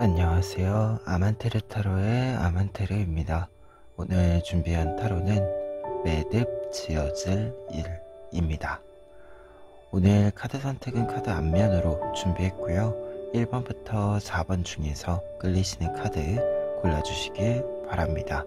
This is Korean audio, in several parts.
안녕하세요. 아만테르 타로의 아만테르입니다. 오늘 준비한 타로는 매듭 지어질 일입니다. 오늘 카드 선택은 카드 앞면으로 준비했고요. 1번부터 4번 중에서 끌리시는 카드 골라주시길 바랍니다.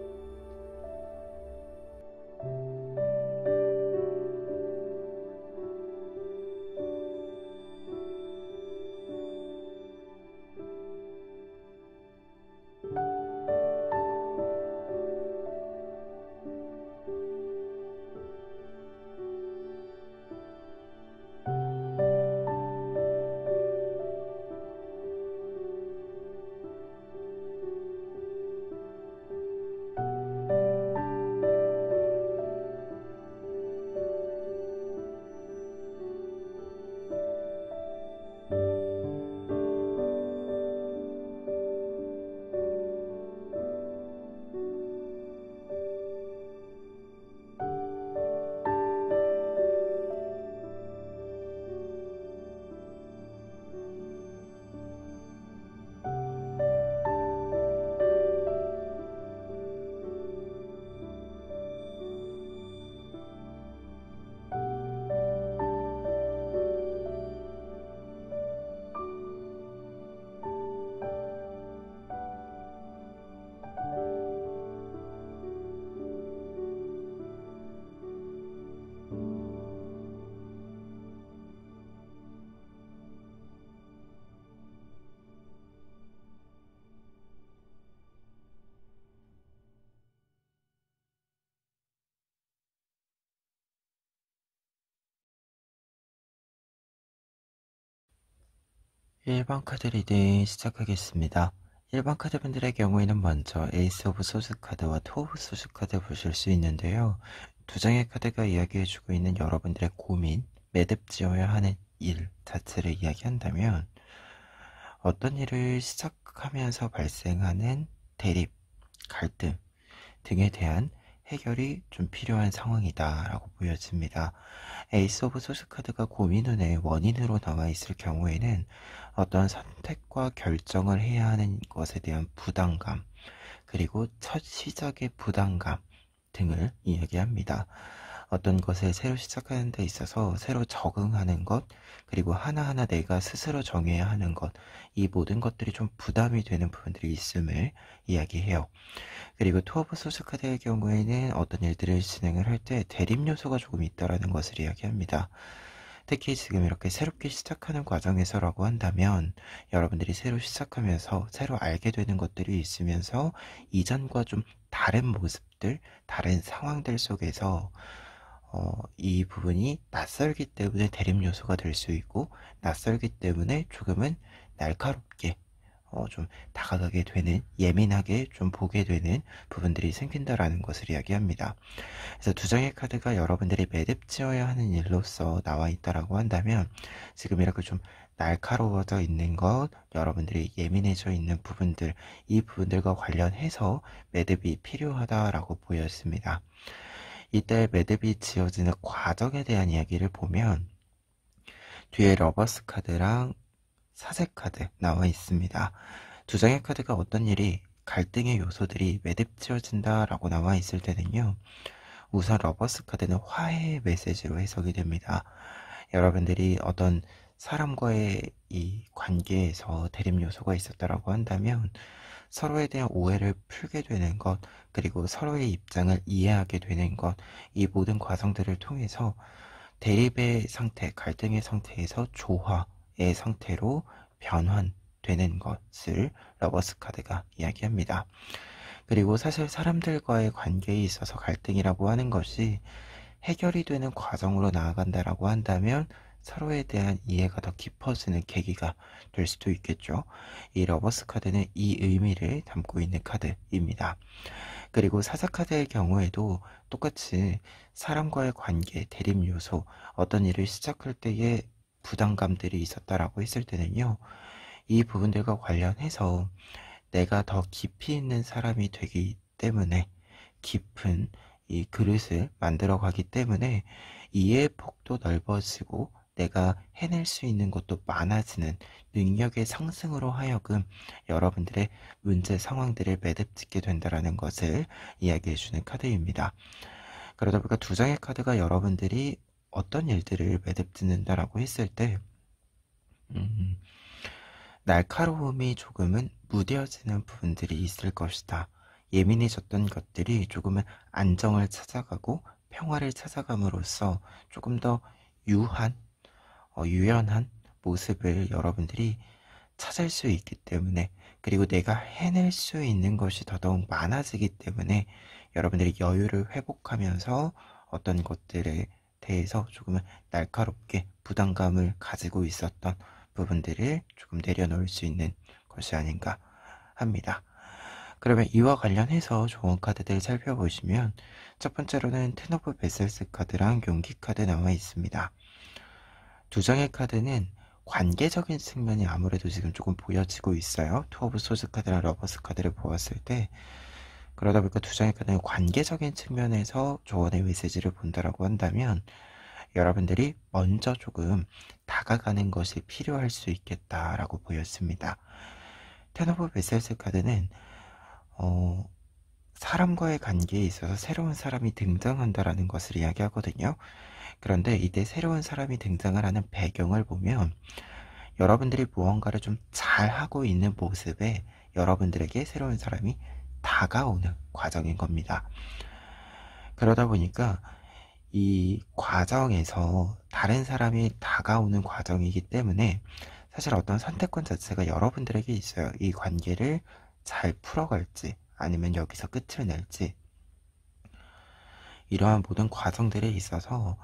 일 번 카드 리딩 시작하겠습니다. 1번 카드분들의 경우에는 먼저 에이스 오브 소스 카드와 투 오브 소스 카드 보실 수 있는데요. 두 장의 카드가 이야기해주고 있는 여러분들의 고민, 매듭 지어야 하는 일 자체를 이야기한다면 어떤 일을 시작하면서 발생하는 대립, 갈등 등에 대한 해결이 좀 필요한 상황이다 라고 보여집니다. 에이스 오브 소스 카드가 고민운의 원인으로 나와 있을 경우에는 어떤 선택과 결정을 해야 하는 것에 대한 부담감, 그리고 첫 시작의 부담감 등을 이야기합니다. 어떤 것을 새로 시작하는 데 있어서 새로 적응하는 것, 그리고 하나하나 내가 스스로 정해야 하는 것, 이 모든 것들이 좀 부담이 되는 부분들이 있음을 이야기해요. 그리고 투 오브 소스 카드의 경우에는 어떤 일들을 진행을 할 때 대립 요소가 조금 있다라는 것을 이야기합니다. 특히 지금 이렇게 새롭게 시작하는 과정에서라고 한다면 여러분들이 새로 시작하면서 새로 알게 되는 것들이 있으면서 이전과 좀 다른 모습들, 다른 상황들 속에서 이 부분이 낯설기 때문에 대립 요소가 될 수 있고, 낯설기 때문에 조금은 날카롭게 좀 다가가게 되는, 예민하게 좀 보게 되는 부분들이 생긴다라는 것을 이야기합니다. 그래서 두 장의 카드가 여러분들이 매듭 지어야 하는 일로서 나와 있다라고 한다면 지금 이렇게 좀 날카로워져 있는 것, 여러분들이 예민해져 있는 부분들, 이 부분들과 관련해서 매듭이 필요하다라고 보였습니다. 이때 매듭이 지어지는 과정에 대한 이야기를 보면 뒤에 러버스 카드랑 사색 카드 나와 있습니다. 두 장의 카드가 어떤 일이, 갈등의 요소들이 매듭 지어진다 라고 나와 있을 때는요, 우선 러버스 카드는 화해의 메시지로 해석이 됩니다. 여러분들이 어떤 사람과의 이 관계에서 대립 요소가 있었다라고 한다면 서로에 대한 오해를 풀게 되는 것, 그리고 서로의 입장을 이해하게 되는 것, 이 모든 과정들을 통해서 대립의 상태, 갈등의 상태에서 조화의 상태로 변환되는 것을 러버스 카드가 이야기합니다. 그리고 사실 사람들과의 관계에 있어서 갈등이라고 하는 것이 해결이 되는 과정으로 나아간다라고 한다면 서로에 대한 이해가 더 깊어지는 계기가 될 수도 있겠죠. 이 러버스 카드는 이 의미를 담고 있는 카드입니다. 그리고 사사 카드의 경우에도 똑같이 사람과의 관계, 대립 요소, 어떤 일을 시작할 때의 부담감들이 있었다라고 했을 때는요, 이 부분들과 관련해서 내가 더 깊이 있는 사람이 되기 때문에, 깊은 이 그릇을 만들어 가기 때문에 이해의 폭도 넓어지고 내가 해낼 수 있는 것도 많아지는 능력의 상승으로 하여금 여러분들의 문제 상황들을 매듭짓게 된다는 것을 이야기해주는 카드입니다. 그러다 보니까 두 장의 카드가 여러분들이 어떤 일들을 매듭짓는다라고 했을 때 날카로움이 조금은 무뎌지는 부분들이 있을 것이다. 예민해졌던 것들이 조금은 안정을 찾아가고 평화를 찾아감으로써 조금 더 유연한 모습을 여러분들이 찾을 수 있기 때문에, 그리고 내가 해낼 수 있는 것이 더더욱 많아지기 때문에 여러분들이 여유를 회복하면서 어떤 것들에 대해서 조금은 날카롭게 부담감을 가지고 있었던 부분들을 조금 내려놓을 수 있는 것이 아닌가 합니다. 그러면 이와 관련해서 좋은 카드들 살펴보시면, 첫 번째로는 텐 오브 베셀스 카드랑 용기 카드 나와 있습니다. 두 장의 카드는 관계적인 측면이 아무래도 지금 조금 보여지고 있어요. 투 오브 소드 카드랑 러버스 카드를 보았을 때, 그러다 보니까 두 장의 카드는 관계적인 측면에서 조언의 메시지를 본다라고 한다면, 여러분들이 먼저 조금 다가가는 것이 필요할 수 있겠다라고 보였습니다. 텐 오브 베셀스 카드는 사람과의 관계에 있어서 새로운 사람이 등장한다라는 것을 이야기하거든요. 그런데 이때 새로운 사람이 등장을 하는 배경을 보면 여러분들이 무언가를 좀 잘하고 있는 모습에 여러분들에게 새로운 사람이 다가오는 과정인 겁니다. 그러다 보니까 이 과정에서 다른 사람이 다가오는 과정이기 때문에 사실 어떤 선택권 자체가 여러분들에게 있어요. 이 관계를 잘 풀어갈지 아니면 여기서 끝을 낼지, 이러한 모든 과정들에 있어서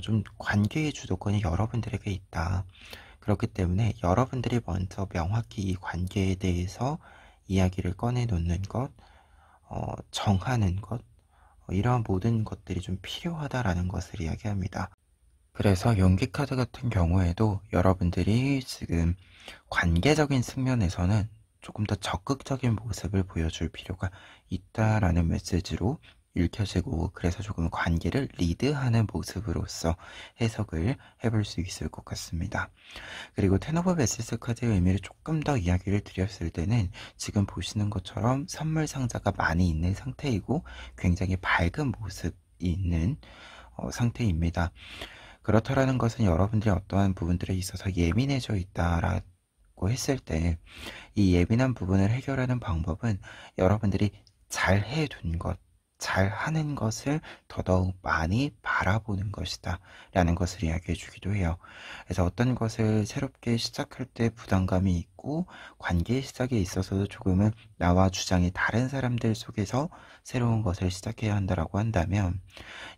좀 관계의 주도권이 여러분들에게 있다. 그렇기 때문에 여러분들이 먼저 명확히 이 관계에 대해서 이야기를 꺼내놓는 것, 정하는 것, 이러한 모든 것들이 좀 필요하다라는 것을 이야기합니다. 그래서 용기 카드 같은 경우에도 여러분들이 지금 관계적인 측면에서는 조금 더 적극적인 모습을 보여줄 필요가 있다라는 메시지로 읽혀지고, 그래서 조금 관계를 리드하는 모습으로서 해석을 해볼 수 있을 것 같습니다. 그리고 텐 오브 베시스 카드의 의미를 조금 더 이야기를 드렸을 때는, 지금 보시는 것처럼 선물 상자가 많이 있는 상태이고 굉장히 밝은 모습이 있는 상태입니다. 그렇다라는 것은 여러분들이 어떠한 부분들에 있어서 예민해져 있다라고 했을 때, 이 예민한 부분을 해결하는 방법은 여러분들이 잘 해둔 것, 잘 하는 것을 더더욱 많이 바라보는 것이다 라는 것을 이야기해 주기도 해요. 그래서 어떤 것을 새롭게 시작할 때 부담감이 있고 관계 시작에 있어서도 조금은 나와 주장이 다른 사람들 속에서 새로운 것을 시작해야 한다라고 한다면,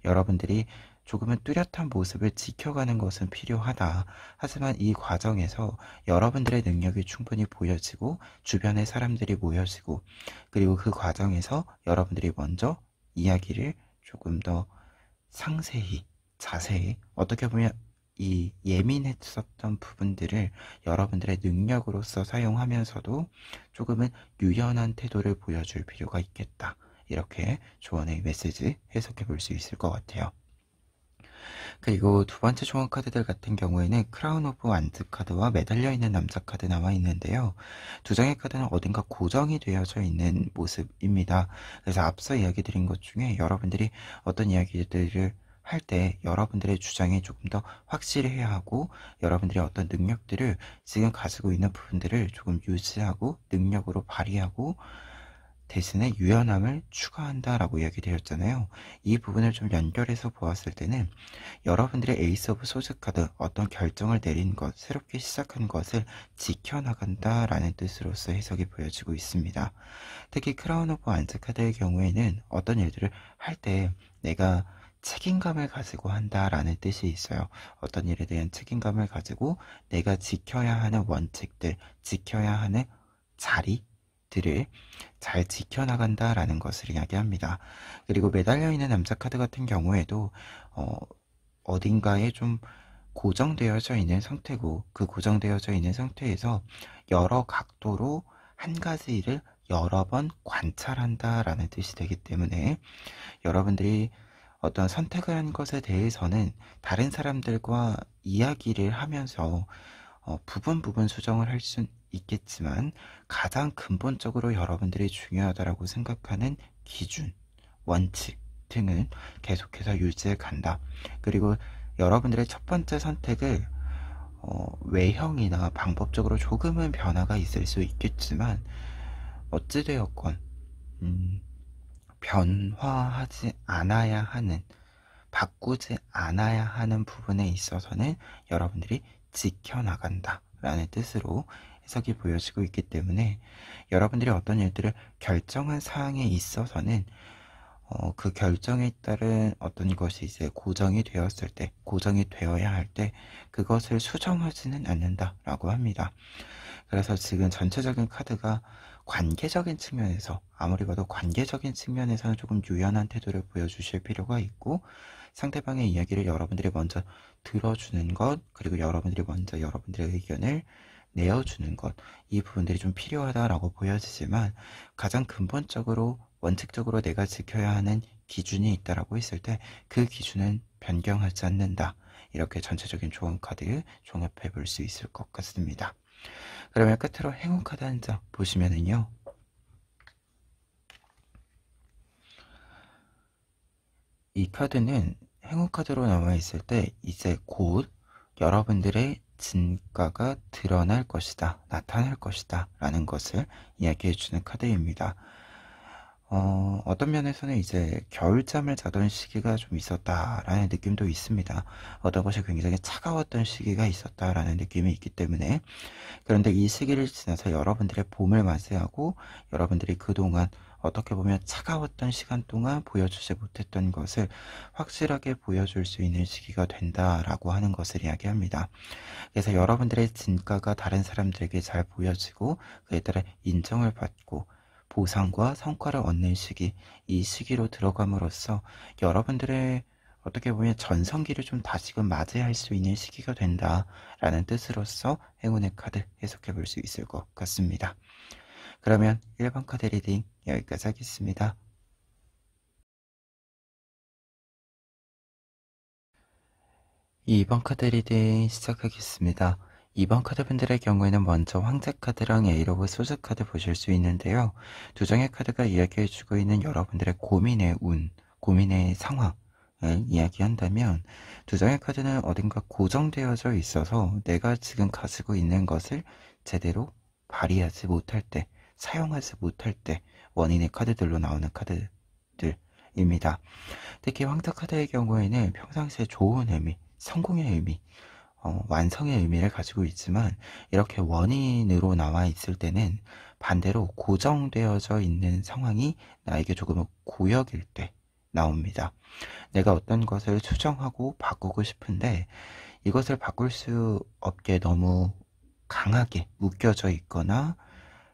여러분들이 조금은 뚜렷한 모습을 지켜가는 것은 필요하다. 하지만 이 과정에서 여러분들의 능력이 충분히 보여지고 주변의 사람들이 모여지고, 그리고 그 과정에서 여러분들이 먼저 이야기를 조금 더 상세히, 자세히, 어떻게 보면 이 예민했었던 부분들을 여러분들의 능력으로서 사용하면서도 조금은 유연한 태도를 보여줄 필요가 있겠다. 이렇게 조언의 메시지 해석해 볼 수 있을 것 같아요. 그리고 두 번째 조언 카드들 같은 경우에는 크라운 오브 완즈 카드와 매달려 있는 남자 카드 나와 있는데요. 두 장의 카드는 어딘가 고정이 되어져 있는 모습입니다. 그래서 앞서 이야기 드린 것 중에 여러분들이 어떤 이야기들을 할 때 여러분들의 주장이 조금 더 확실해야 하고, 여러분들이 어떤 능력들을 지금 가지고 있는 부분들을 조금 유지하고 능력으로 발휘하고 대신에 유연함을 추가한다라고 이야기되었잖아요. 이 부분을 좀 연결해서 보았을 때는 여러분들의 에이스 오브 소드 카드, 어떤 결정을 내린 것, 새롭게 시작한 것을 지켜나간다라는 뜻으로서 해석이 보여지고 있습니다. 특히 크라운 오브 완즈 카드의 경우에는 어떤 일들을 할 때 내가 책임감을 가지고 한다라는 뜻이 있어요. 어떤 일에 대한 책임감을 가지고 내가 지켜야 하는 원칙들, 지켜야 하는 자리들을 잘 지켜나간다라는 것을 이야기합니다. 그리고 매달려 있는 남자 카드 같은 경우에도 어딘가에 좀 고정되어져 있는 상태고, 그 고정되어져 있는 상태에서 여러 각도로 한 가지 일을 여러 번 관찰한다라는 뜻이 되기 때문에 여러분들이 어떤 선택을 한 것에 대해서는 다른 사람들과 이야기를 하면서 부분 부분 수정을 할 수 있겠지만 가장 근본적으로 여러분들이 중요하다라고 생각하는 기준, 원칙 등은 계속해서 유지해 간다. 그리고 여러분들의 첫 번째 선택을 외형이나 방법적으로 조금은 변화가 있을 수 있겠지만 어찌되었건 변화하지 않아야 하는, 바꾸지 않아야 하는 부분에 있어서는 여러분들이 지켜나간다 라는 뜻으로 해석이 보여지고 있기 때문에 여러분들이 어떤 일들을 결정한 사항에 있어서는 그 결정에 따른 어떤 것이 이제 고정이 되었을 때, 고정이 되어야 할 때 그것을 수정하지는 않는다라고 합니다. 그래서 지금 전체적인 카드가 관계적인 측면에서, 아무리 봐도 관계적인 측면에서는 조금 유연한 태도를 보여주실 필요가 있고, 상대방의 이야기를 여러분들이 먼저 들어주는 것, 그리고 여러분들이 먼저 여러분들의 의견을 내어주는 것, 이 부분들이 좀 필요하다라고 보여지지만 가장 근본적으로 원칙적으로 내가 지켜야 하는 기준이 있다라고 했을 때 그 기준은 변경하지 않는다. 이렇게 전체적인 조언 카드 종합해 볼 수 있을 것 같습니다. 그러면 끝으로 행운 카드 한 장 보시면은요. 이 카드는 행운 카드로 남아 있을 때 이제 곧 여러분들의 진가가 드러날 것이다, 나타날 것이다 라는 것을 이야기해 주는 카드입니다. 어떤 면에서는 이제 겨울잠을 자던 시기가 좀 있었다라는 느낌도 있습니다. 어떤 것이 굉장히 차가웠던 시기가 있었다라는 느낌이 있기 때문에, 그런데 이 시기를 지나서 여러분들의 봄을 맞이하고 여러분들이 그동안 어떻게 보면 차가웠던 시간 동안 보여주지 못했던 것을 확실하게 보여줄 수 있는 시기가 된다라고 하는 것을 이야기합니다. 그래서 여러분들의 진가가 다른 사람들에게 잘 보여지고 그에 따라 인정을 받고 보상과 성과를 얻는 시기, 이 시기로 들어감으로써 여러분들의 어떻게 보면 전성기를 좀 다시금 맞이할 수 있는 시기가 된다라는 뜻으로서 행운의 카드 해석해 볼 수 있을 것 같습니다. 그러면 1번 카드 리딩 여기까지 하겠습니다. 2번 카드 리딩 시작하겠습니다. 2번 카드 분들의 경우에는 먼저 황제 카드랑 에이러브 소스 카드 보실 수 있는데요. 두 장의 카드가 이야기해주고 있는 여러분들의 고민의 운, 고민의 상황을 이야기한다면 두 장의 카드는 어딘가 고정되어져 있어서 내가 지금 가지고 있는 것을 제대로 발휘하지 못할 때, 사용하지 못할 때 원인의 카드들로 나오는 카드들입니다. 특히 황제 카드의 경우에는 평상시에 좋은 의미, 성공의 의미, 완성의 의미를 가지고 있지만 이렇게 원인으로 나와 있을 때는 반대로 고정되어져 있는 상황이 나에게 조금은 고역일 때 나옵니다. 내가 어떤 것을 수정하고 바꾸고 싶은데 이것을 바꿀 수 없게 너무 강하게 묶여져 있거나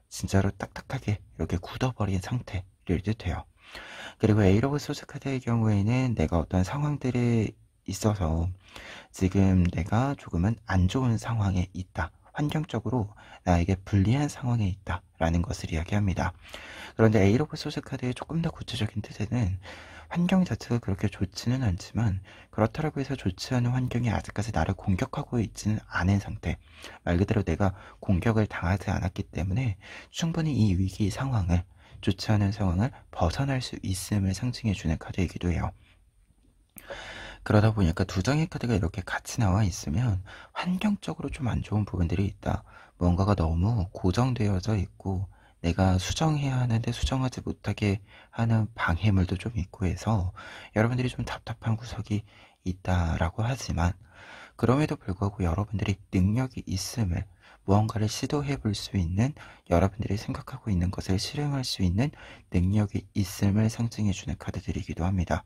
진짜로 딱딱하게 이렇게 굳어버린 상태를 뜻해요. 그리고 에이러브 소스 카드의 경우에는 내가 어떤 상황들에 있어서 지금 내가 조금은 안 좋은 상황에 있다, 환경적으로 나에게 불리한 상황에 있다 라는 것을 이야기합니다. 그런데 에이러브 소스 카드의 조금 더 구체적인 뜻에는 환경 자체가 그렇게 좋지는 않지만 그렇다고 해서 좋지 않은 환경이 아직까지 나를 공격하고 있지는 않은 상태, 말 그대로 내가 공격을 당하지 않았기 때문에 충분히 이 위기 상황을, 좋지 않은 상황을 벗어날 수 있음을 상징해주는 카드이기도 해요. 그러다 보니까 두 장의 카드가 이렇게 같이 나와 있으면 환경적으로 좀 안 좋은 부분들이 있다. 뭔가가 너무 고정되어져 있고 내가 수정해야 하는데 수정하지 못하게 하는 방해물도 좀 있고 해서 여러분들이 좀 답답한 구석이 있다라고 하지만, 그럼에도 불구하고 여러분들이 능력이 있음을, 무언가를 시도해 볼 수 있는, 여러분들이 생각하고 있는 것을 실행할 수 있는 능력이 있음을 상징해 주는 카드들이기도 합니다.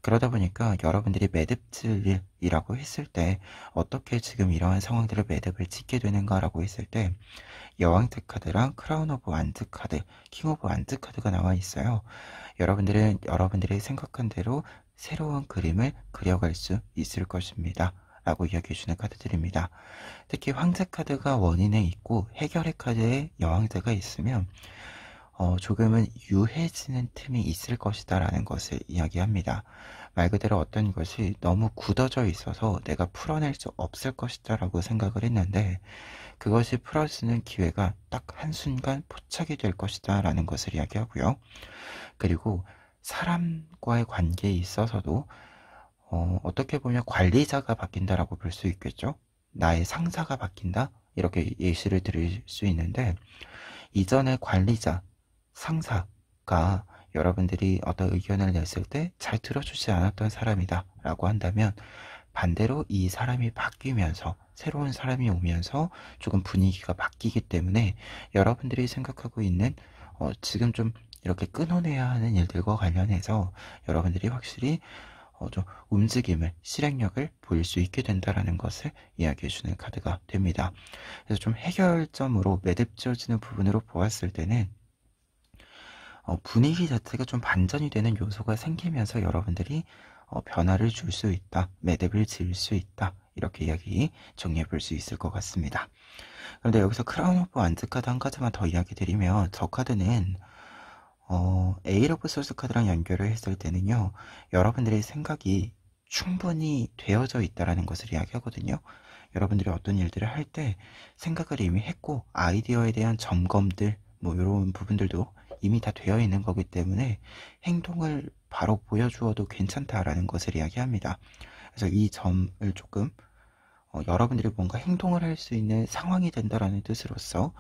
그러다 보니까 여러분들이 매듭질이라고 했을 때 어떻게 지금 이러한 상황들을 매듭을 짓게 되는가라고 했을 때 여왕트 카드랑 크라운 오브 완즈 카드, 킹 오브 완즈 카드가 나와 있어요. 여러분들은 여러분들이 생각한 대로 새로운 그림을 그려갈 수 있을 것입니다 라고 이야기해주는 카드들입니다. 특히 황제 카드가 원인에 있고 해결의 카드에 여왕제가 있으면 조금은 유해지는 틈이 있을 것이다 라는 것을 이야기합니다. 말 그대로 어떤 것이 너무 굳어져 있어서 내가 풀어낼 수 없을 것이다 라고 생각을 했는데, 그것이 풀어지는 기회가 딱 한순간 포착이 될 것이다 라는 것을 이야기하고요. 그리고 사람과의 관계에 있어서도 어떻게 보면 관리자가 바뀐다라고 볼 수 있겠죠. 나의 상사가 바뀐다, 이렇게 예시를 드릴 수 있는데, 이전에 관리자, 상사가 여러분들이 어떤 의견을 냈을 때 잘 들어주지 않았던 사람이다 라고 한다면, 반대로 이 사람이 바뀌면서 새로운 사람이 오면서 조금 분위기가 바뀌기 때문에 여러분들이 생각하고 있는 지금 좀 이렇게 끊어내야 하는 일들과 관련해서 여러분들이 확실히 좀 움직임을, 실행력을 보일 수 있게 된다라는 것을 이야기해주는 카드가 됩니다. 그래서 좀 해결점으로 매듭지어지는 부분으로 보았을 때는 분위기 자체가 좀 반전이 되는 요소가 생기면서 여러분들이 변화를 줄 수 있다, 매듭을 지을 수 있다, 이렇게 이야기 정리해 볼 수 있을 것 같습니다. 그런데 여기서 크라운 오브 완즈 카드 한 가지만 더 이야기 드리면, 저 카드는 에일 오브 소스 카드랑 연결을 했을 때는요, 여러분들의 생각이 충분히 되어져 있다라는 것을 이야기하거든요. 여러분들이 어떤 일들을 할 때 생각을 이미 했고, 아이디어에 대한 점검들, 뭐 이런 부분들도 이미 다 되어 있는 거기 때문에 행동을 바로 보여주어도 괜찮다라는 것을 이야기합니다. 그래서 이 점을 조금 여러분들이 뭔가 행동을 할 수 있는 상황이 된다라는 뜻으로서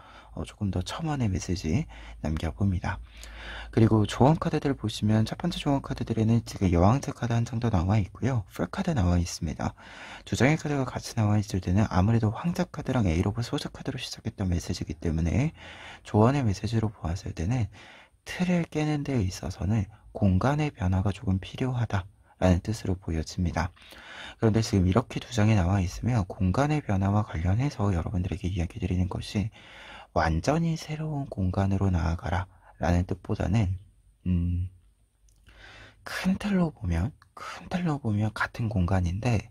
조금 더 첨언의 메시지 남겨봅니다. 그리고 조언 카드들 보시면 첫 번째 조언 카드들에는 지금 여왕제 카드 한 장 더 나와 있고요. 풀 카드 나와 있습니다. 두 장의 카드가 같이 나와 있을 때는 아무래도 황제 카드랑 에일 오브 소드 카드로 시작했던 메시지이기 때문에 조언의 메시지로 보았을 때는 틀을 깨는 데 있어서는 공간의 변화가 조금 필요하다라는 뜻으로 보여집니다. 그런데 지금 이렇게 두 장이 나와 있으면 공간의 변화와 관련해서 여러분들에게 이야기 드리는 것이 완전히 새로운 공간으로 나아가라 라는 뜻보다는 큰 틀로 보면 같은 공간인데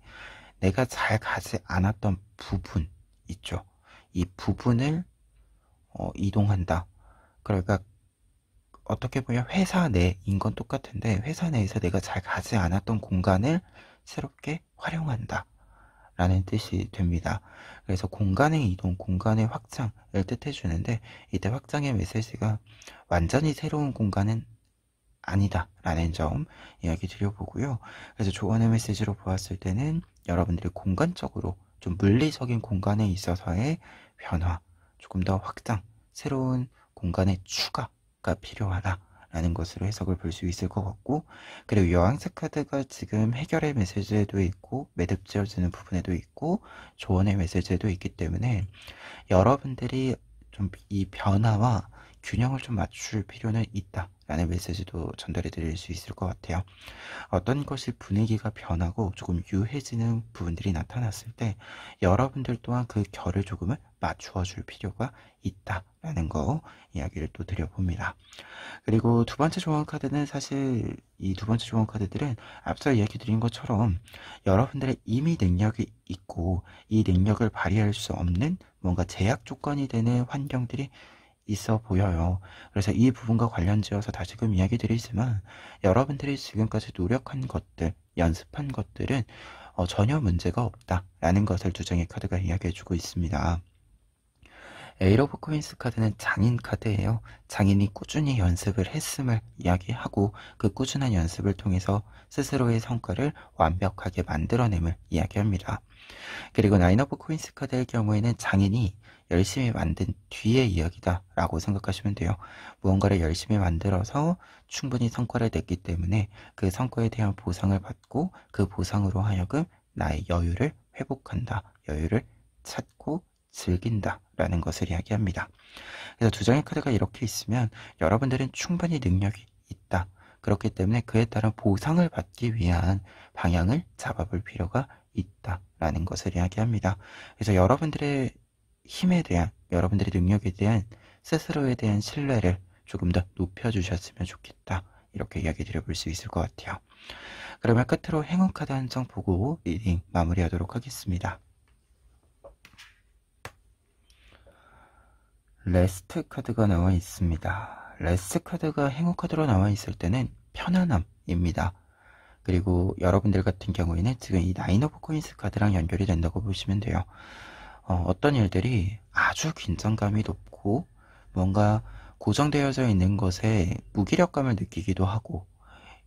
내가 잘 가지 않았던 부분 있죠. 이 부분을 이동한다. 그러니까 어떻게 보면 회사 내인 건 똑같은데, 회사 내에서 내가 잘 가지 않았던 공간을 새롭게 활용한다 라는 뜻이 됩니다. 그래서 공간의 이동, 공간의 확장을 뜻해 주는데, 이때 확장의 메시지가 완전히 새로운 공간은 아니다 라는 점 이야기 드려보고요. 그래서 조언의 메시지로 보았을 때는 여러분들이 공간적으로 좀 물리적인 공간에 있어서의 변화, 조금 더 확장, 새로운 공간의 추가가 필요하다라는 것으로 해석을 볼 수 있을 것 같고, 그리고 여왕색 카드가 지금 해결의 메시지에도 있고 매듭 지어지는 부분에도 있고 조언의 메시지에도 있기 때문에 여러분들이 좀 이 변화와 균형을 좀 맞출 필요는 있다라는 메시지도 전달해 드릴 수 있을 것 같아요. 어떤 것이 분위기가 변하고 조금 유해지는 부분들이 나타났을 때 여러분들 또한 그 결을 조금은 맞추어 줄 필요가 있다라는 거 이야기를 또 드려봅니다. 그리고 두 번째 조언 카드는 사실 이 두 번째 조언 카드들은 앞서 이야기 드린 것처럼 여러분들의 이미 능력이 있고 이 능력을 발휘할 수 없는 뭔가 제약 조건이 되는 환경들이 있어 보여요. 그래서 이 부분과 관련지어서 다시금 이야기 드리지만, 여러분들이 지금까지 노력한 것들, 연습한 것들은 전혀 문제가 없다라는 것을 두 장의 카드가 이야기해주고 있습니다. 에일 오브 코인스 카드는 장인 카드예요. 장인이 꾸준히 연습을 했음을 이야기하고 그 꾸준한 연습을 통해서 스스로의 성과를 완벽하게 만들어냄을 이야기합니다. 그리고 나인 오브 코인스 카드의 경우에는 장인이 열심히 만든 뒤의 이야기다 라고 생각하시면 돼요. 무언가를 열심히 만들어서 충분히 성과를 냈기 때문에 그 성과에 대한 보상을 받고 그 보상으로 하여금 나의 여유를 회복한다, 여유를 찾고 즐긴다 라는 것을 이야기합니다. 그래서 두 장의 카드가 이렇게 있으면 여러분들은 충분히 능력이 있다, 그렇기 때문에 그에 따른 보상을 받기 위한 방향을 잡아볼 필요가 있다라는 것을 이야기합니다. 그래서 여러분들의 힘에 대한, 여러분들의 능력에 대한 스스로에 대한 신뢰를 조금 더 높여주셨으면 좋겠다, 이렇게 이야기 드려볼 수 있을 것 같아요. 그러면 끝으로 행운 카드 한 장 보고 리딩 마무리하도록 하겠습니다. 레스트 카드가 나와 있습니다. 레스 카드가 행운 카드로 나와 있을 때는 편안함입니다. 그리고 여러분들 같은 경우에는 지금 이 나인 오브 코인스 카드랑 연결이 된다고 보시면 돼요. 어떤 일들이 아주 긴장감이 높고 뭔가 고정되어져 있는 것에 무기력감을 느끼기도 하고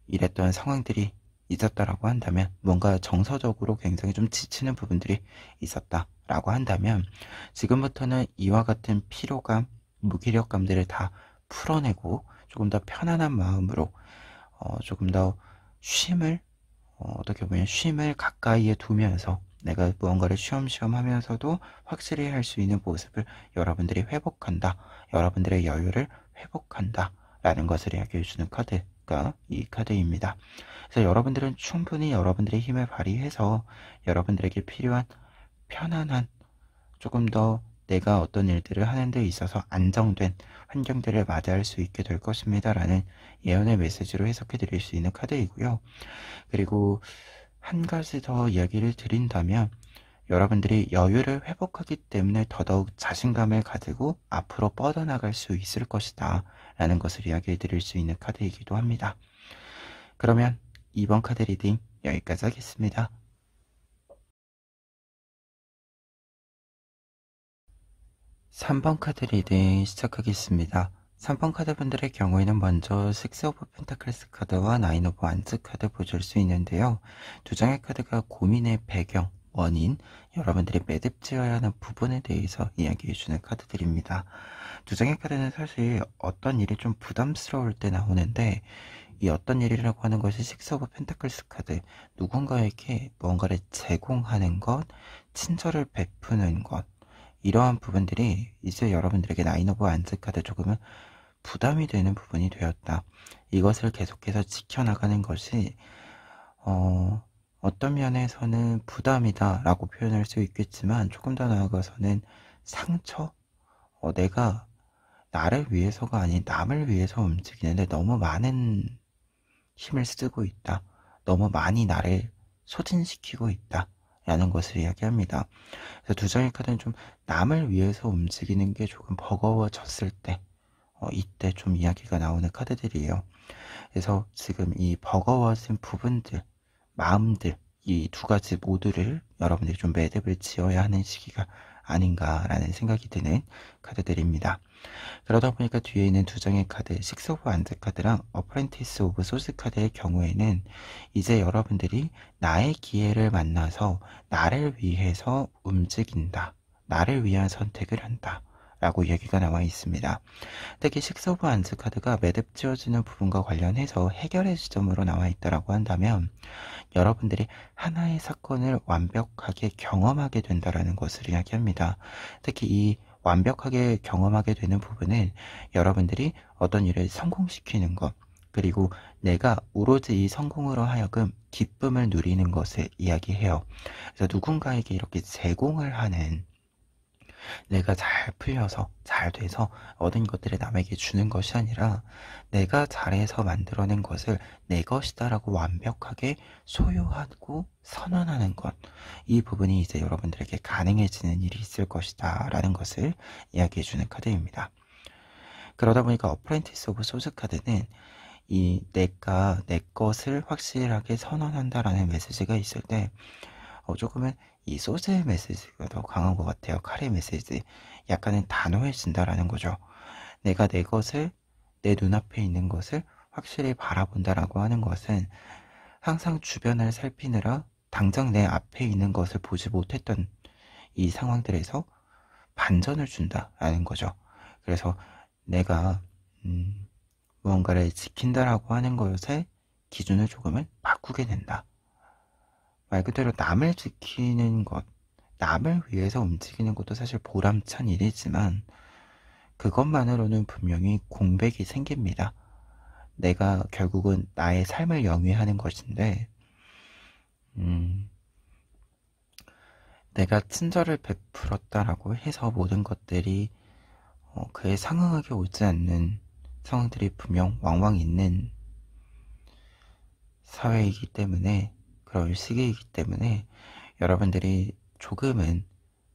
이랬던 상황들이 있었다라고 한다면, 뭔가 정서적으로 굉장히 좀 지치는 부분들이 있었다라고 한다면, 지금부터는 이와 같은 피로감, 무기력감들을 다 풀어내고 조금 더 편안한 마음으로 조금 더 쉼을 어떻게 보면 쉼을 가까이에 두면서 내가 무언가를 쉬엄쉬엄 하면서도 확실히 할 수 있는 모습을 여러분들이 회복한다, 여러분들의 여유를 회복한다 라는 것을 이야기해주는 카드가 이 카드입니다. 그래서 여러분들은 충분히 여러분들의 힘을 발휘해서 여러분들에게 필요한 편안한, 조금 더 내가 어떤 일들을 하는 데 있어서 안정된 환경들을 맞이할 수 있게 될 것입니다 라는 예언의 메시지로 해석해 드릴 수 있는 카드이고요. 그리고 한 가지 더 이야기를 드린다면, 여러분들이 여유를 회복하기 때문에 더더욱 자신감을 가지고 앞으로 뻗어나갈 수 있을 것이다 라는 것을 이야기해 드릴 수 있는 카드이기도 합니다. 그러면 이번 카드 리딩 여기까지 하겠습니다. 3번 카드 리딩 시작하겠습니다. 3번 카드분들의 경우에는 먼저 6 오브 펜타클스 카드와 9 오브 완즈 카드 보실 수 있는데요. 두 장의 카드가 고민의 배경, 원인, 여러분들이 매듭지어야 하는 부분에 대해서 이야기해주는 카드들입니다. 두 장의 카드는 사실 어떤 일이 좀 부담스러울 때 나오는데, 이 어떤 일이라고 하는 것이 6 오브 펜타클스 카드, 누군가에게 뭔가를 제공하는 것, 친절을 베푸는 것, 이러한 부분들이 이제 여러분들에게 9 오브 완즈 카드 조금은 부담이 되는 부분이 되었다. 이것을 계속해서 지켜나가는 것이 어떤 면에서는 부담이다 라고 표현할 수 있겠지만, 조금 더 나아가서는 상처? 내가 나를 위해서가 아닌 남을 위해서 움직이는데 너무 많은 힘을 쓰고 있다, 너무 많이 나를 소진시키고 있다 라는 것을 이야기합니다. 그래서 두 장의 카드는 좀 남을 위해서 움직이는 게 조금 버거워졌을 때, 이때 좀 이야기가 나오는 카드들이에요. 그래서 지금 이 버거워진 부분들, 마음들, 이 두 가지 모두를 여러분들이 좀 매듭을 지어야 하는 시기가 아닌가라는 생각이 드는 카드들입니다. 그러다 보니까 뒤에 있는 두 장의 카드, 6 오브 완즈 카드랑 어프렌티스 오브 소스 카드의 경우에는 이제 여러분들이 나의 기회를 만나서 나를 위해서 움직인다, 나를 위한 선택을 한다 라고 얘기가 나와 있습니다. 특히 6 오브 완즈 카드가 매듭 지어지는 부분과 관련해서 해결의 지점으로 나와 있다고 한다면, 여러분들이 하나의 사건을 완벽하게 경험하게 된다라는 것을 이야기합니다. 특히 이 완벽하게 경험하게 되는 부분은 여러분들이 어떤 일을 성공시키는 것, 그리고 내가 오로지 이 성공으로 하여금 기쁨을 누리는 것을 이야기해요. 그래서 누군가에게 이렇게 제공을 하는, 내가 잘 풀려서 잘 돼서 얻은 것들을 남에게 주는 것이 아니라 내가 잘해서 만들어낸 것을 내 것이다 라고 완벽하게 소유하고 선언하는 것, 이 부분이 이제 여러분들에게 가능해지는 일이 있을 것이다 라는 것을 이야기해주는 카드입니다. 그러다 보니까 어프렌티스 오브 소스 카드는 이 내가 내 것을 확실하게 선언한다라는 메시지가 있을 때, 조금은 이 소스의 메시지가 더 강한 것 같아요. 칼의 메시지. 약간은 단호해진다라는 거죠. 내가 내 것을, 내 눈앞에 있는 것을 확실히 바라본다라고 하는 것은 항상 주변을 살피느라 당장 내 앞에 있는 것을 보지 못했던 이 상황들에서 반전을 준다라는 거죠. 그래서 내가 무언가를 지킨다라고 하는 것의 기준을 조금은 바꾸게 된다. 말 그대로 남을 지키는 것, 남을 위해서 움직이는 것도 사실 보람찬 일이지만, 그것만으로는 분명히 공백이 생깁니다. 내가 결국은 나의 삶을 영위하는 것인데, 내가 친절을 베풀었다라고 해서 모든 것들이 그에 상응하게 오지 않는 상황들이 분명 왕왕 있는 사회이기 때문에, 그런 시기이기 때문에 여러분들이 조금은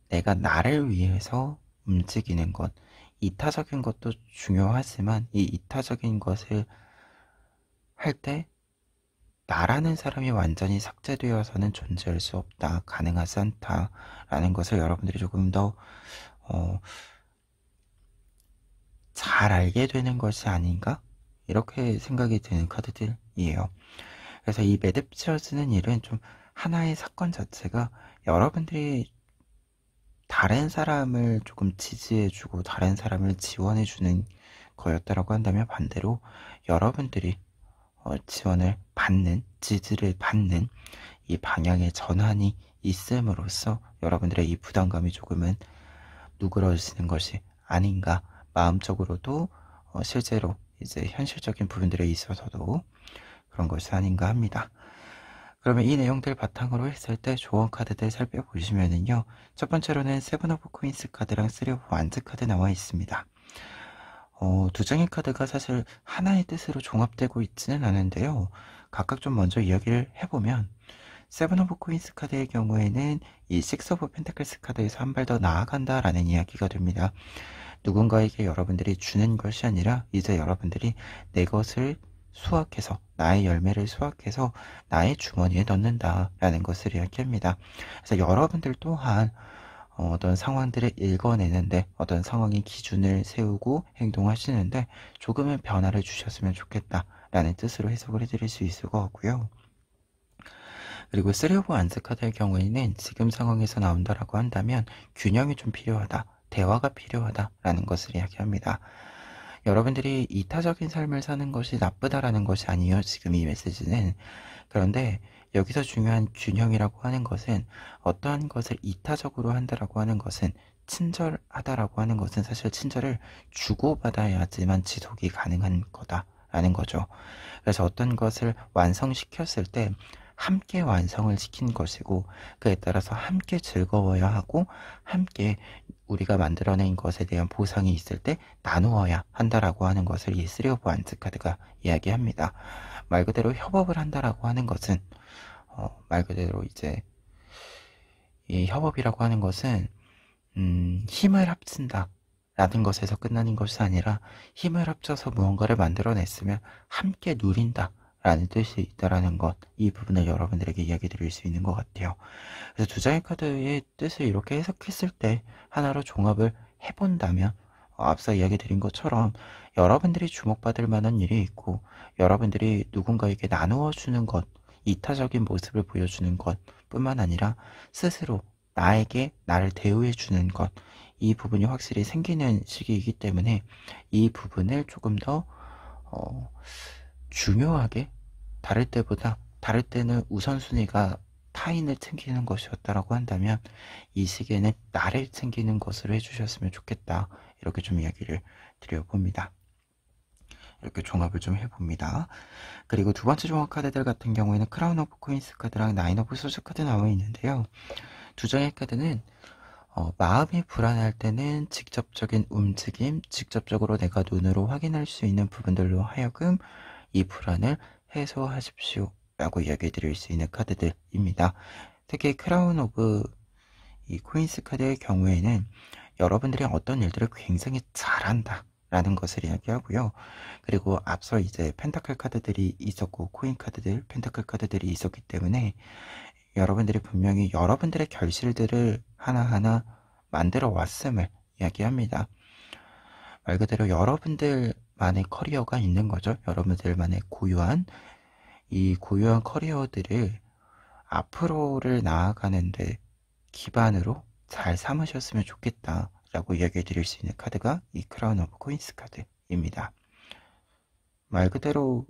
내가 나를 위해서 움직이는 것, 이타적인 것도 중요하지만 이 이타적인 것을 할 때 나라는 사람이 완전히 삭제되어서는 존재할 수 없다, 가능하지 않다라는 것을 여러분들이 조금 더 잘 알게 되는 것이 아닌가? 이렇게 생각이 드는 카드들이에요. 그래서 이 매듭지어지는 일은 좀 하나의 사건 자체가 여러분들이 다른 사람을 조금 지지해주고 다른 사람을 지원해주는 거였다라고 한다면, 반대로 여러분들이 지원을 받는, 지지를 받는 이 방향의 전환이 있음으로써 여러분들의 이 부담감이 조금은 누그러지는 것이 아닌가, 마음적으로도 실제로 이제 현실적인 부분들에 있어서도 그런 것이 아닌가 합니다. 그러면 이 내용들 바탕으로 했을 때 조언 카드들 살펴보시면은요, 첫 번째로는 세븐 오브 코인스 카드랑 쓰리 오브 완즈 카드 나와 있습니다. 두 장의 카드가 사실 하나의 뜻으로 종합되고 있지는 않은데요, 각각 좀 먼저 이야기를 해보면, 세븐 오브 코인스 카드의 경우에는 이 식스 오브 펜타클스 카드에서 한 발 더 나아간다라는 이야기가 됩니다. 누군가에게 여러분들이 주는 것이 아니라 이제 여러분들이 내 것을 수확해서, 나의 열매를 수확해서 나의 주머니에 넣는다라는 것을 이야기합니다. 그래서 여러분들 또한 어떤 상황들을 읽어내는데, 어떤 상황의 기준을 세우고 행동하시는데 조금은 변화를 주셨으면 좋겠다라는 뜻으로 해석을 해드릴 수 있을 것 같고요. 그리고 쓰리 오브 완즈 카드의 경우에는 지금 상황에서 나온다라고 한다면 균형이 좀 필요하다, 대화가 필요하다라는 것을 이야기합니다. 여러분들이 이타적인 삶을 사는 것이 나쁘다라는 것이 아니에요, 지금 이 메시지는. 그런데 여기서 중요한 균형이라고 하는 것은, 어떠한 것을 이타적으로 한다라고 하는 것은, 친절하다라고 하는 것은 사실 친절을 주고받아야지만 지속이 가능한 거다라는 거죠. 그래서 어떤 것을 완성시켰을 때 함께 완성을 시킨 것이고, 그에 따라서 함께 즐거워야 하고, 함께 우리가 만들어낸 것에 대한 보상이 있을 때 나누어야 한다라고 하는 것을 이 쓰리 오브 완즈 카드가 이야기합니다. 말 그대로 협업을 한다라고 하는 것은 말 그대로 이제 이 협업이라고 하는 것은 힘을 합친다 라는 것에서 끝나는 것이 아니라, 힘을 합쳐서 무언가를 만들어냈으면 함께 누린다 라는 뜻이 있다라는 것, 이 부분을 여러분들에게 이야기 드릴 수 있는 것 같아요. 그래서 두 장의 카드의 뜻을 이렇게 해석했을 때 하나로 종합을 해본다면, 앞서 이야기 드린 것처럼 여러분들이 주목받을 만한 일이 있고, 여러분들이 누군가에게 나누어 주는 것, 이타적인 모습을 보여주는 것 뿐만 아니라 스스로 나에게 나를 대우해 주는 것, 이 부분이 확실히 생기는 시기이기 때문에 이 부분을 조금 더 중요하게, 다를 때는 우선순위가 타인을 챙기는 것이었다라고 한다면, 이 시기에는 나를 챙기는 것으로 해주셨으면 좋겠다, 이렇게 좀 이야기를 드려봅니다. 이렇게 종합을 좀 해봅니다. 그리고 두 번째 종합 카드들 같은 경우에는 크라운 오브 코인스 카드랑 나인 오브 소스 카드 나와 있는데요, 두 장의 카드는 마음이 불안할 때는 직접적인 움직임, 직접적으로 내가 눈으로 확인할 수 있는 부분들로 하여금 이 불안을 해소하십시오 라고 이야기 드릴 수 있는 카드들입니다. 특히 크라운 오브 이 코인스 카드의 경우에는 여러분들이 어떤 일들을 굉장히 잘한다 라는 것을 이야기하고요. 그리고 앞서 이제 펜타클 카드들이 있었고, 코인 카드들, 펜타클 카드들이 있었기 때문에 여러분들이 분명히 여러분들의 결실들을 하나하나 만들어 왔음을 이야기합니다. 말 그대로 여러분들만의 커리어가 있는 거죠. 여러분들만의 이 고유한 커리어들을 앞으로를 나아가는데 기반으로 잘 삼으셨으면 좋겠다 라고 이야기 드릴 수 있는 카드가 이 크라운 오브 코인스 카드입니다. 말 그대로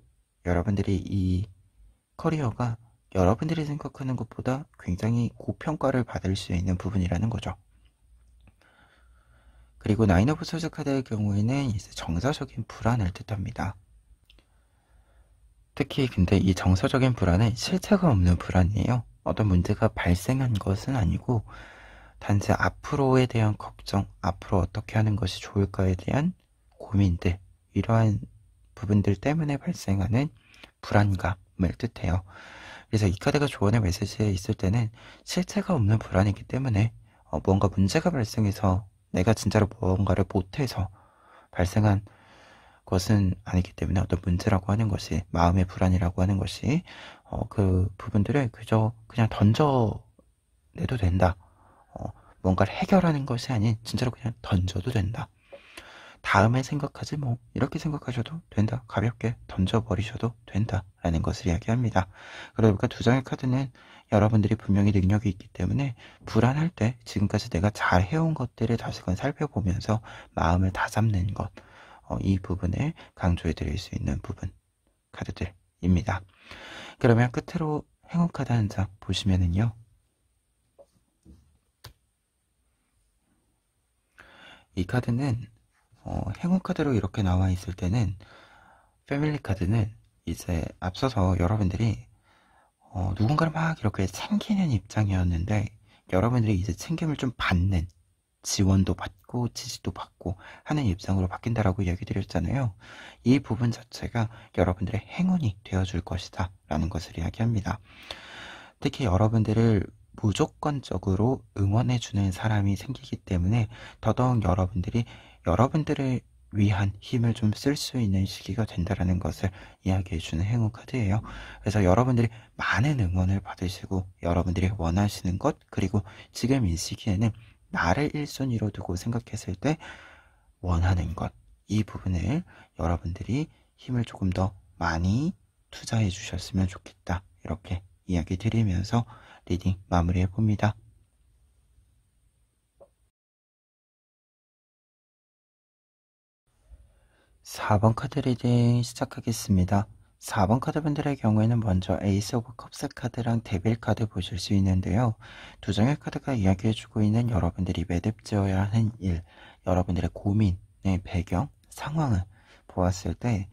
여러분들이 이 커리어가 여러분들이 생각하는 것보다 굉장히 고평가를 받을 수 있는 부분이라는 거죠. 그리고 나인 오브 소스 카드의 경우에는 이제 정서적인 불안을 뜻합니다. 특히 근데 이 정서적인 불안은 실체가 없는 불안이에요. 어떤 문제가 발생한 것은 아니고 단지 앞으로에 대한 걱정, 앞으로 어떻게 하는 것이 좋을까에 대한 고민들, 이러한 부분들 때문에 발생하는 불안감을 뜻해요. 그래서 이 카드가 조언의 메시지에 있을 때는 실체가 없는 불안이기 때문에 무언가 문제가 발생해서 내가 진짜로 무언가를 못해서 발생한 것은 아니기 때문에 어떤 문제라고 하는 것이, 마음의 불안이라고 하는 것이 그 부분들을 그저 그냥 던져내도 된다. 뭔가를 해결하는 것이 아닌 진짜로 그냥 던져도 된다. 다음에 생각하지 뭐, 이렇게 생각하셔도 된다. 가볍게 던져버리셔도 된다 라는 것을 이야기합니다. 그러다 보니까 두 장의 카드는 여러분들이 분명히 능력이 있기 때문에 불안할 때 지금까지 내가 잘 해온 것들을 다시금 살펴보면서 마음을 다잡는 것, 이 부분을 강조해 드릴 수 있는 부분 카드들입니다. 그러면 끝으로 행운 카드 한 장 보시면은요, 이 카드는 행운 카드로 이렇게 나와 있을 때는, 패밀리 카드는 이제 앞서서 여러분들이 누군가를 막 이렇게 챙기는 입장이었는데, 여러분들이 이제 챙김을 좀 받는, 지원도 받고 지지도 받고 하는 입장으로 바뀐다라고 얘기 드렸잖아요. 이 부분 자체가 여러분들의 행운이 되어줄 것이다 라는 것을 이야기합니다. 특히 여러분들을 무조건적으로 응원해주는 사람이 생기기 때문에 더더욱 여러분들이 여러분들을 위한 힘을 좀 쓸 수 있는 시기가 된다라는 것을 이야기해주는 행운 카드예요. 그래서 여러분들이 많은 응원을 받으시고 여러분들이 원하시는 것, 그리고 지금 이 시기에는 나를 1순위로 두고 생각했을 때 원하는 것, 이 부분을 여러분들이 힘을 조금 더 많이 투자해 주셨으면 좋겠다, 이렇게 이야기 드리면서 리딩 마무리해 봅니다. 4번 카드 리딩 시작하겠습니다. 4번 카드분들의 경우에는 먼저 에이스 오브 컵스 카드랑 데빌 카드 보실 수 있는데요. 두 장의 카드가 이야기해주고 있는 여러분들이 매듭지어야 하는 일, 여러분들의 고민의 배경, 상황을 보았을 때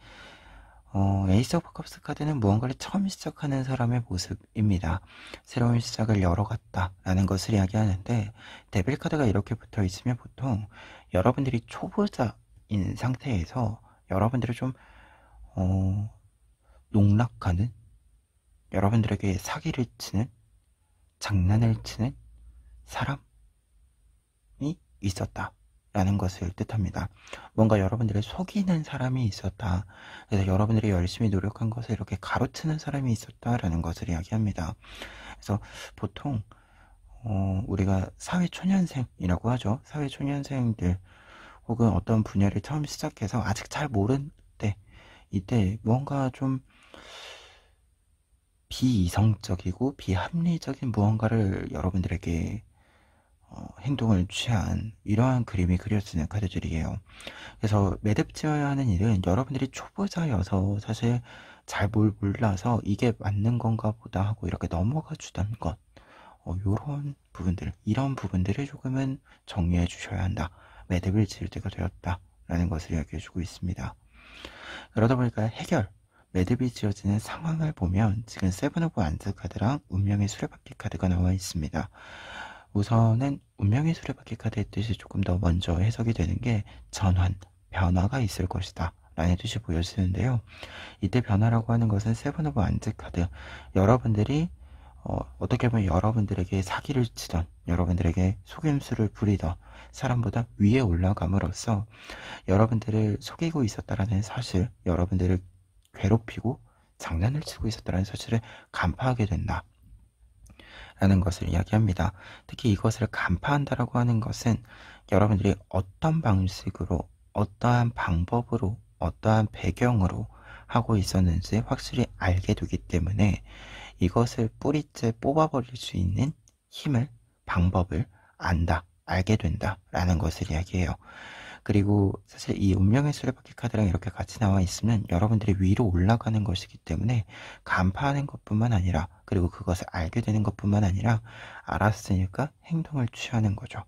에이스 오브 컵스 카드는 무언가를 처음 시작하는 사람의 모습입니다. 새로운 시작을 열어갔다 라는 것을 이야기하는데, 데빌 카드가 이렇게 붙어 있으면 보통 여러분들이 초보자인 상태에서 여러분들을 좀 농락하는, 여러분들에게 사기를 치는, 장난을 치는 사람이 있었다 라는 것을 뜻합니다. 뭔가 여러분들을 속이는 사람이 있었다, 그래서 여러분들이 열심히 노력한 것을 이렇게 가로치는 사람이 있었다 라는 것을 이야기합니다. 그래서 보통 우리가 사회초년생이라고 하죠. 사회초년생들 혹은 어떤 분야를 처음 시작해서 아직 잘 모르는 때, 이때 무언가 좀 비이성적이고 비합리적인 무언가를 여러분들에게 행동을 취한 이러한 그림이 그려지는 카드들이에요. 그래서 매듭지어야 하는 일은 여러분들이 초보자여서 사실 잘 몰라서 이게 맞는 건가 보다 하고 이렇게 넘어가 주던 것, 요런 부분들, 이런 부분들을 조금은 정리해 주셔야 한다. 매듭을 지을 때가 되었다 라는 것을 이야기해 주고 있습니다. 그러다 보니까 해결, 매듭이 지어지는 상황을 보면 지금 세븐 오브 완즈 카드랑 운명의 수레바퀴 카드가 나와 있습니다. 우선은 운명의 수레바퀴 카드의 뜻이 조금 더 먼저 해석이 되는 게 전환, 변화가 있을 것이다 라는 뜻이 보여지는데요. 이때 변화라고 하는 것은 세븐 오브 완즈 카드, 여러분들이 어떻게 보면 여러분들에게 사기를 치던, 여러분들에게 속임수를 부리던 사람보다 위에 올라감으로써 여러분들을 속이고 있었다라는 사실, 여러분들을 괴롭히고 장난을 치고 있었다는 사실을 간파하게 된다 라는 것을 이야기합니다. 특히 이것을 간파한다라고 하는 것은 여러분들이 어떤 방식으로, 어떠한 방법으로, 어떠한 배경으로 하고 있었는지 확실히 알게 되기 때문에 이것을 뿌리째 뽑아버릴 수 있는 힘을, 방법을 안다, 알게 된다 라는 것을 이야기해요. 그리고 사실 이 운명의 수레바퀴 카드랑 이렇게 같이 나와 있으면 여러분들이 위로 올라가는 것이기 때문에 간파하는 것뿐만 아니라, 그리고 그것을 알게 되는 것뿐만 아니라 알았으니까 행동을 취하는 거죠.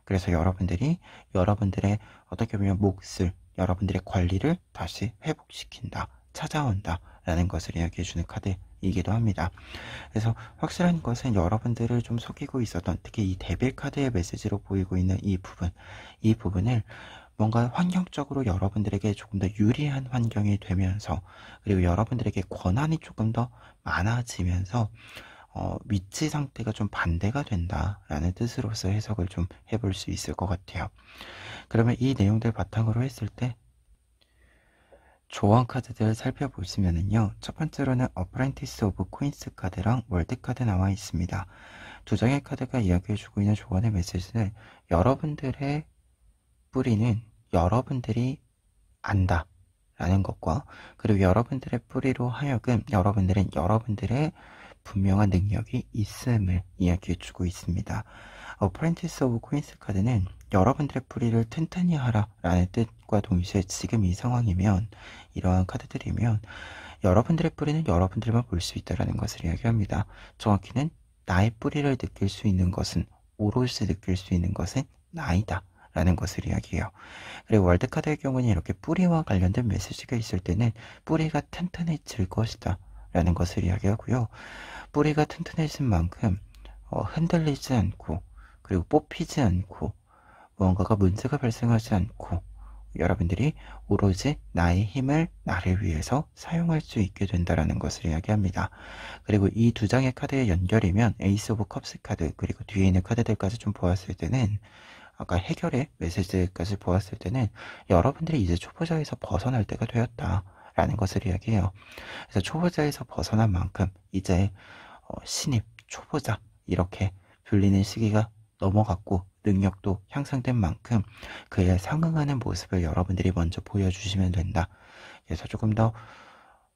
그래서 여러분들이 여러분들의 어떻게 보면 몫을, 여러분들의 권리를 다시 회복시킨다, 찾아온다 라는 것을 이야기해주는 카드이기도 합니다. 그래서 확실한 것은 여러분들을 좀 속이고 있었던, 특히 이 데빌 카드의 메시지로 보이고 있는 이 부분을 뭔가 환경적으로 여러분들에게 조금 더 유리한 환경이 되면서, 그리고 여러분들에게 권한이 조금 더 많아지면서 위치 상태가 좀 반대가 된다라는 뜻으로서 해석을 좀 해볼 수 있을 것 같아요. 그러면 이 내용들 바탕으로 했을 때 조언 카드들 살펴보시면은요. 첫 번째로는 어프렌티스 오브 코인스 카드랑 월드 카드 나와 있습니다. 두 장의 카드가 이야기해주고 있는 조언의 메시지는 여러분들의 뿌리는 여러분들이 안다 라는 것과, 그리고 여러분들의 뿌리로 하여금 여러분들은 여러분들의 분명한 능력이 있음을 이야기해주고 있습니다. 어프렌티스 오브 코인스 카드는 여러분들의 뿌리를 튼튼히 하라 라는 뜻과 동시에 지금 이 상황이면, 이러한 카드들이면 여러분들의 뿌리는 여러분들만 볼 수 있다는 것을 이야기합니다. 정확히는 나의 뿌리를 느낄 수 있는 것은, 오롯이 느낄 수 있는 것은 나이다 라는 것을 이야기해요. 그리고 월드카드의 경우는 이렇게 뿌리와 관련된 메시지가 있을 때는 뿌리가 튼튼해질 것이다 라는 것을 이야기하고요. 뿌리가 튼튼해진 만큼 흔들리지 않고, 그리고 뽑히지 않고, 무언가가 문제가 발생하지 않고, 여러분들이 오로지 나의 힘을 나를 위해서 사용할 수 있게 된다는 것을 이야기합니다. 그리고 이 두 장의 카드의 연결이면 에이스 오브 컵스 카드, 그리고 뒤에 있는 카드들까지 좀 보았을 때는, 아까 해결의 메시지까지 보았을 때는 여러분들이 이제 초보자에서 벗어날 때가 되었다라는 것을 이야기해요. 그래서 초보자에서 벗어난 만큼 이제 신입, 초보자 이렇게 불리는 시기가 넘어갔고, 능력도 향상된 만큼 그에 상응하는 모습을 여러분들이 먼저 보여주시면 된다. 그래서 조금 더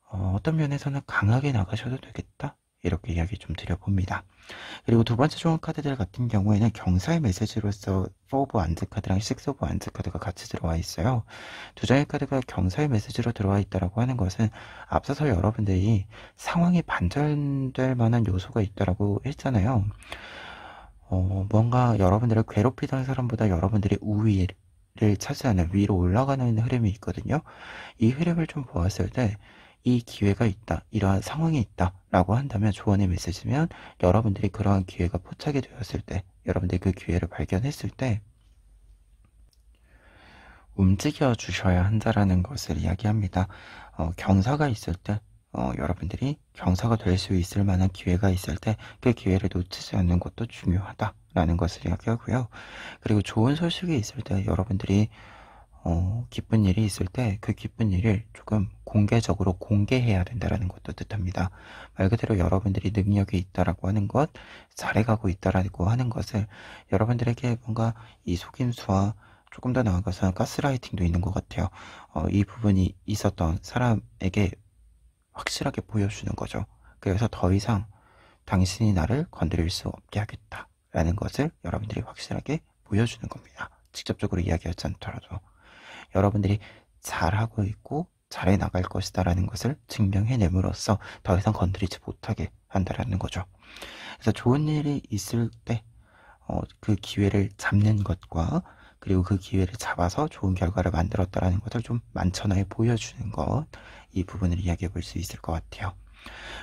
어떤 면에서는 강하게 나가셔도 되겠다, 이렇게 이야기 좀 드려봅니다. 그리고 두 번째 조언 카드들 같은 경우에는 경사의 메시지로서 4 오브 완즈 카드랑 6 오브 완즈 카드가 같이 들어와 있어요. 두 장의 카드가 경사의 메시지로 들어와 있다고 하는 것은 앞서서 여러분들이 상황이 반전될 만한 요소가 있다고 했잖아요. 뭔가 여러분들을 괴롭히던 사람보다 여러분들이 우위를 차지하는, 위로 올라가는 흐름이 있거든요. 이 흐름을 좀 보았을 때 이 기회가 있다, 이러한 상황이 있다 라고 한다면, 조언의 메시지면 여러분들이 그러한 기회가 포착이 되었을 때, 여러분들이 그 기회를 발견했을 때 움직여 주셔야 한다라는 것을 이야기합니다. 경사가 있을 때, 여러분들이 경사가 될 수 있을 만한 기회가 있을 때 그 기회를 놓치지 않는 것도 중요하다라는 것을 이야기하고요. 그리고 좋은 소식이 있을 때, 여러분들이 기쁜 일이 있을 때 그 기쁜 일을 조금 공개적으로 공개해야 된다는 것도 뜻합니다. 말 그대로 여러분들이 능력이 있다라고 하는 것, 잘해가고 있다라고 하는 것을 여러분들에게 뭔가 이 속임수와 조금 더 나아가서 가스라이팅도 있는 것 같아요. 이 부분이 있었던 사람에게 확실하게 보여주는 거죠. 그래서 더 이상 당신이 나를 건드릴 수 없게 하겠다라는 것을 여러분들이 확실하게 보여주는 겁니다. 직접적으로 이야기하지 않더라도 여러분들이 잘하고 있고 잘해 나갈 것이다 라는 것을 증명해냄으로써 더 이상 건드리지 못하게 한다라는 거죠. 그래서 좋은 일이 있을 때 그 기회를 잡는 것과, 그리고 그 기회를 잡아서 좋은 결과를 만들었다라는 것을 좀 만천하에 보여주는 것, 이 부분을 이야기해 볼 수 있을 것 같아요.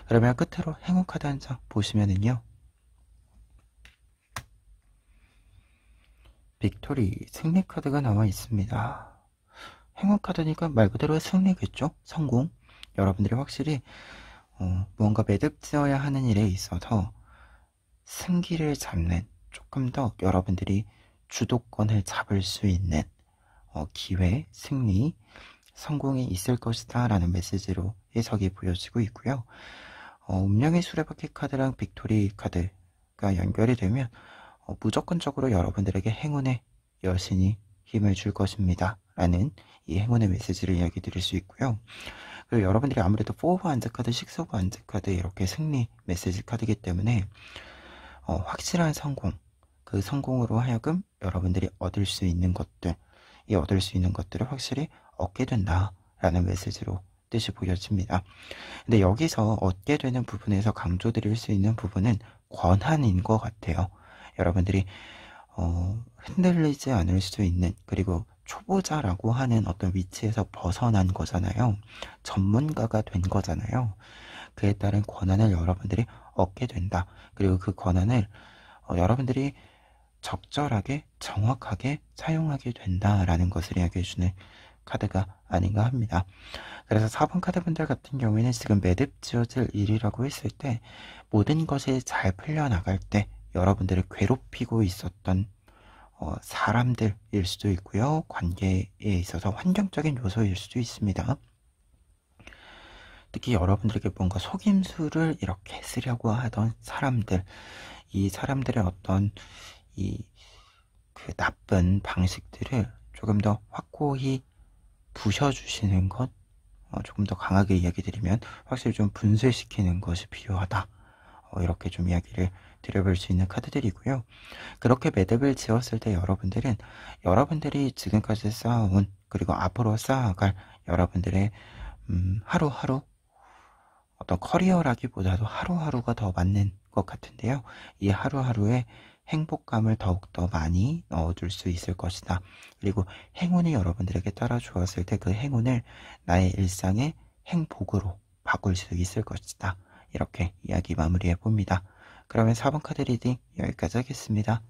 그러면 끝으로 행운 카드 한 장 보시면은요, 빅토리 승리 카드가 나와 있습니다. 행운 카드니까 말 그대로 승리겠죠? 성공. 여러분들이 확실히 무언가 매듭지어야 하는 일에 있어서 승기를 잡는, 조금 더 여러분들이 주도권을 잡을 수 있는 기회, 승리, 성공이 있을 것이다 라는 메시지로 해석이 보여지고 있고요. 운명의 수레바퀴 카드랑 빅토리 카드가 연결이 되면 무조건적으로 여러분들에게 행운의 여신이 힘을 줄 것입니다 라는 이 행운의 메시지를 이야기 드릴 수 있고요. 그리고 여러분들이 아무래도 4 오브 완즈 카드, 6 오브 완즈 카드 이렇게 승리 메시지 카드이기 때문에 확실한 성공, 그 성공으로 하여금 여러분들이 얻을 수 있는 것들, 이 얻을 수 있는 것들을 확실히 얻게 된다라는 메시지로 뜻이 보여집니다. 근데 여기서 얻게 되는 부분에서 강조드릴 수 있는 부분은 권한인 것 같아요. 여러분들이 흔들리지 않을 수 있는, 그리고 초보자라고 하는 어떤 위치에서 벗어난 거잖아요. 전문가가 된 거잖아요. 그에 따른 권한을 여러분들이 얻게 된다. 그리고 그 권한을 여러분들이 적절하게 정확하게 사용하게 된다라는 것을 이야기해주는 카드가 아닌가 합니다. 그래서 4번 카드분들 같은 경우에는 지금 매듭 지어질 일이라고 했을 때 모든 것이 잘 풀려나갈 때 여러분들을 괴롭히고 있었던 사람들일 수도 있고요. 관계에 있어서 환경적인 요소일 수도 있습니다. 특히 여러분들에게 뭔가 속임수를 이렇게 쓰려고 하던 사람들, 이 사람들의 어떤 그 나쁜 방식들을 조금 더 확고히 부셔주시는 것, 조금 더 강하게 이야기 드리면 확실히 좀 분쇄시키는 것이 필요하다. 이렇게 좀 이야기를 드려볼 수 있는 카드들이고요. 그렇게 매듭을 지었을 때 여러분들은 여러분들이 지금까지 쌓아온 그리고 앞으로 쌓아갈 여러분들의 하루하루 어떤 커리어라기보다도 하루하루가 더 맞는 것 같은데요. 이 하루하루에 행복감을 더욱더 많이 넣어줄 수 있을 것이다. 그리고 행운이 여러분들에게 따라주었을 때 그 행운을 나의 일상의 행복으로 바꿀 수 있을 것이다. 이렇게 이야기 마무리해 봅니다. 그러면 4번 카드 리딩 여기까지 하겠습니다.